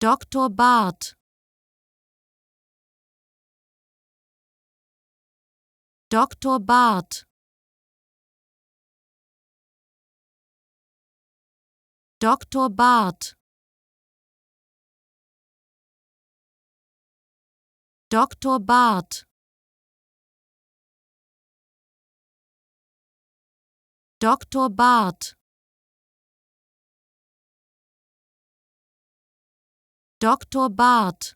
Doktor Bahrdt. Doktor Bahrdt. Doktor Bahrdt. Doktor Bahrdt. Doktor Bahrdt. Doktor Bahrdt.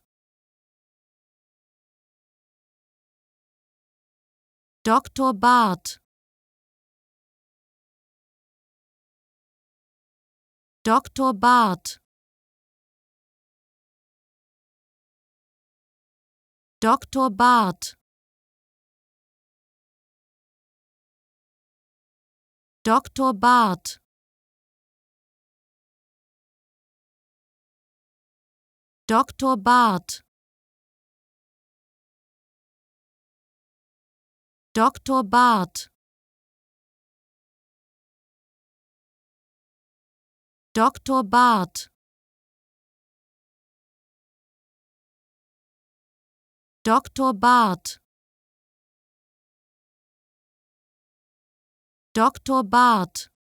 Doktor Bahrdt. Doktor Bahrdt. Doktor Bahrdt. Doktor Bahrdt. Doktor Bahrdt. Doktor Bahrdt. Doktor Bahrdt. Doktor Bahrdt. Doktor Bahrdt.